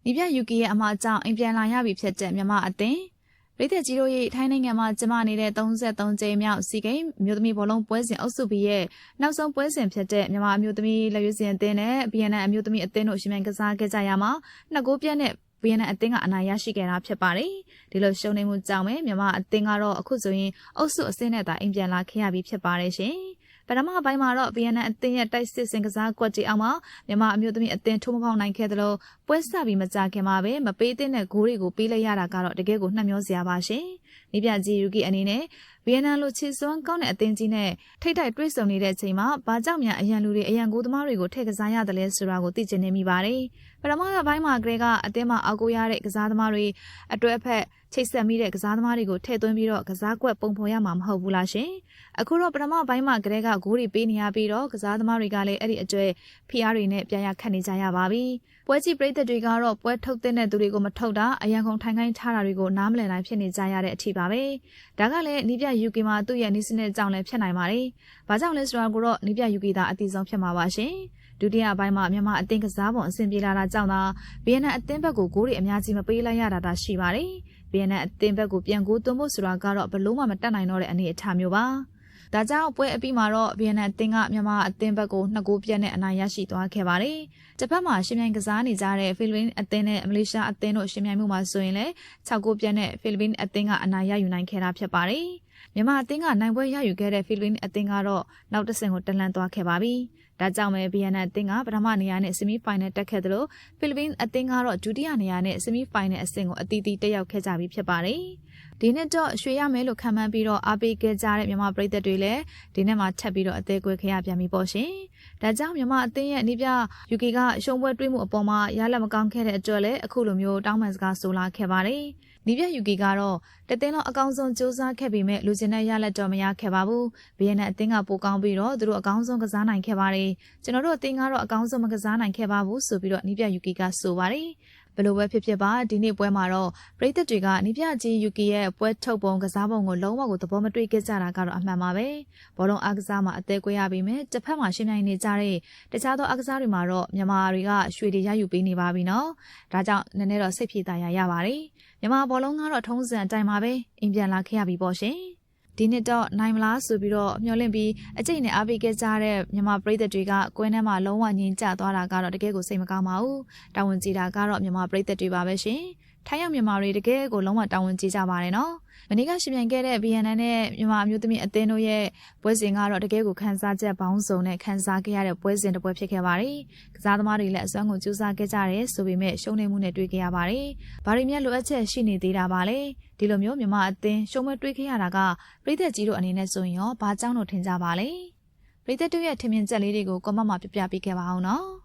ဒီပြယူကီရဲ့အမအကြောင်းအိမ်ပြန်လာရပြီဖြစ်တဲ့မြမအသင်းပြည်သက်ကြီးတို့ရဲ့ထိုင်းနိုင်ငံမှာကျမနေတဲ့33ကြိမ်မြောက်စီကိန်းမြို့သမီးဘောလုံးပွဲစဉ်အုပ်စုပြီးရဲ့နောက်ဆုံးပွဲစဉ်ဖြစ်တဲ့မြန်မာမြို့သမီးလက်ရွေးစင်အသင်းနဲ့ BNN အမျိုးသမီးအသင်းတို့ရှင်မြန်ကစားခဲ့ကြရမှာနှစ်ကိုပြတ်နဲ့ BNN အသင်းကအနိုင်ရရှိခဲ့တာဖြစ်ပါတယ်ဒီလိုရှုံးနေမှုကြောင့်ပဲမြန်မာအသင်းကတော့အခုဆိုရင်အုပ်စုအဆင့်နဲ့သာအိမ်ပြန်လာခဲ့ရပြီဖြစ်ပါတယ်ရှင်ပထမပိုင်းမှာတော့ BNN အသင်းရဲ့တိုက်စစ်စင်ကစားကွက်ကြီးအောင်မှာမြန်မာအမျိုးသမီးအသင်းထိုးမပေါက်နိုင်ခဲ့သလိုပွဲစပြီးမကြခင်မှာပဲမပေးသင့်တဲ့ဂိုးတွေကိုပေးလိုက်ရတာကတော့တကယ်ကိုနှက်မျောစရာပါရှင်။ဒီပြကြီးယူကီအနေနဲ့ BNN လိုချီစွမ်းကောင်းတဲ့အသင်းကြီးနဲ့ထိတ်တိုက်တွေ့ဆုံနေတဲ့အချိန်မှာဘာကြောင့်များအရန်လူတွေအရန်ကိုသမားတွေကိုထည့်ကစားရတယ်လဲဆိုတာကိုသိချင်နေမိပါတယ်။ပထမပိုင်းမှာကလေးကအသင်းမှာအောက်ကိုရတဲ့ကစားသမားတွေအတွဲဖက်ချိတ်ဆက်မိတဲ့ကစားသမားတွေကိုထည့်သွင်းပြီးတော့ကစားကွက်ပုံဖော်ရမှာမဟုတ်ဘူးလားရှင်။အခုတော့ပထမပိုင်းမှာကလေးကဂိုးတွေပေးနေရပြီးတော့ကစားသမားတွေကလည်းအဲ့ဒီအကျွဲဖိအားတွေနဲ့ပြန်ရခတ်နေကြရပါပြီ။ပွဲကြည့်ပရိသတ်တွေကတော့ပွဲထုတ်တဲ့သူတွေကိုမထုတ်တာအရန်ကုန်ထိုင်ခိုင်းထားတာတွေကိုနားမလည်နိုင်ဖြစ်နေကြရတဲ့အထိပါပဲ။ဒါကလည်းနီးပြယူကီမှာသူ့ရဲ့နီးစနစ်ကြောင့်လည်းဖြစ်နိုင်ပါတယ်။ဘာကြောင့်လဲဆိုတာကိုတော့နီးပြယူကီသာအသိဆုံးဖြစ်မှာပါရှင်။ဒုတိယပိုင်းမှာမြန်မာအသင်းကစားပုံအဆင်ပြေလာတာကြောင့်သာ BNN အသင်းဘက်ကိုဂိုးတွေအများကြီးမပေးလိုက်ရတာသာရှိပါတယ်။ BNN အသင်းဘက်ကိုပြန်ကိုသွင်းဖို့ဆိုတာကတော့ဘလို့မှမတတ်နိုင်တော့တဲ့အနေအထားမျိုးပါ။ဒါကြောင့်ပွဲအပြီးမှာတော့ BNN အသင်းကမြန်မာအသင်းဘက်ကို2ဂိုးပြတ်နဲ့အနိုင်ရရှိသွားခဲ့ပါတယ်။တစ်ဖက်မှာရှင်မြိုင်ကစားနေကြတဲ့ဖိလစ်ပိုင်အသင်းနဲ့မလေးရှားအသင်းတို့ရှင်မြိုင်မှုမှာဆိုရင်လည်း6ဂိုးပြတ်နဲ့ဖိလစ်ပိုင်အသင်းကအနိုင်ရယူနိုင်ခဲ့တာဖြစ်ပါတယ်။မြန်မာအသင်းကနိုင်ပွဲရယူခဲ့တဲ့ဖိလစ်ပိုင်အသင်းကတော့နောက်တစ်ဆင့်ကိုတက်လှမ်းသွားခဲ့ပါပြီ။ဒါကြောင့်ပဲ BNN အသင်းကပထမနေရာနဲ့ဆီမီဖိုင်နယ်တက်ခဲ့သလိုဖိလစ်ပိုင်အသင်းကတော့ဒုတိယနေရာနဲ့ဆီမီဖိုင်နယ်အဆင့်ကိုအသီးသီးတက်ရောက်ခဲ့ကြပြီဖြစ်ပါတယ်။ဒီနှစ်တော့ရွှေရမယ်လို့ခံမှန်းပြီးတော့အားပေးခဲ့ကြတဲ့မြန်မာပြည်သက်တွေလည်းဒီနှစ်မှာထပ်ပြီးတော့အသေးကွဲခဲ့ရပြန်ပြီပေါ့ရှင်။ဒါကြောင့်မြန်မာအသင်းရဲ့နီးပြယူကီကရှုံးပွဲတွေးမှုအပေါ်မှာရလက်မကောင်းခဲ့တဲ့အတွက်လည်းအခုလိုမျိုးတောင်းပန်စကားဆိုလာခဲ့ပါတယ်။နီးပြယူကီကတော့တသင်းလုံးအကောင်းဆုံးစူးစမ်းခဲ့ပေမဲ့လူကျင်တဲ့ရလက်တော့မရခဲ့ပါဘူး။ BNN အသင်းကပိုကောင်းပြီးတော့သူတို့အကောင်းဆုံးကစားနိုင်ခဲ့ပါတယ်။ကျွန်တော်တို့အသင်းကတော့အကောင်းဆုံးမကစားနိုင်ခဲ့ပါဘူးဆိုပြီးတော့နီးပြယူကီကဆိုပါတယ်။ဘယ်လိုပဲဖြစ်ဖြစ်ပါဒီနေ့ပွဲမှာတော့ပရိသတ်တွေကနီးပြကြီးယူကီရဲ့ပွဲထုတ်ပုံကစားပုံကိုလုံးဝကိုသဘောမတွေ့ခဲ့ကြတာကတော့အမှန်ပါပဲဘောလုံးအားကစားမှာအသေးကွဲရပေမဲ့တစ်ဖက်မှာရှင်မြိုင်နေကြတဲ့တခြားသောအားကစားတွေမှာတော့မြန်မာတွေကရွှေတွေရယူပေးနေပါပြီနော်ဒါကြောင့်နည်းနည်းတော့စိတ်ပြေသာရပါတယ်မြန်မာဘောလုံးကတော့ထုံးစံအတိုင်းပါပဲအိမ်ပြန်လာခဲ့ရပြီပေါ့ရှင်ဒီနှစ်တော့နိုင်မလားဆိုပြီးတော့မျှော်လင့်ပြီးအကျိတ်နဲ့အားပေးခဲ့ကြတဲ့မြန်မာပရိသတ်တွေကကွင်းထဲမှာလုံးဝငြိမ်ကျသွားတာကတော့တကယ်ကိုစိတ်မကောင်းပါဘူး။တာဝန်ကြီးတာကတော့မြန်မာပရိသတ်တွေပါပဲရှင်။ထိုင်းရောက်မြန်မာတွေတကယ်ကိုလုံးဝတာဝန်ကြီးကြပါတယ်နော်။မနေ့ကရှင်ပြန်ခဲ့တဲ့ BNN နဲ့မြန်မာအမျိုးသမီးအသင်းတို့ရဲ့ပွဲစဉ်ကတော့တကယ်ကိုခန်းစားချက်ပေါင်းစုံနဲ့ခန်းစားခဲ့ရတဲ့ပွဲစဉ်တစ်ပွဲဖြစ်ခဲ့ပါတယ်။ကစားသမားတွေလည်းအစွမ်းကုန်ကြိုးစားခဲ့ကြတယ်ဆိုပေမဲ့ရှုံးနေမှုနဲ့တွေ့ခဲ့ရပါတယ်။ဘာတွေများလိုအပ်ချက်ရှိနေသေးတာပါလဲ။ဒီလိုမျိုးမြန်မာအသင်းရှုံးပွဲတွေ့ခဲ့ရတာကပြည်သက်ကြီးတို့အနေနဲ့ဆိုရင်ရောဘာကြောင့်လို့ထင်ကြပါလဲ။ပြည်သက်တို့ရဲ့ထင်မြင်ချက်လေးတွေကိုကွန်မန့်မှာပြပြပေးခဲ့ပါအောင်နော်။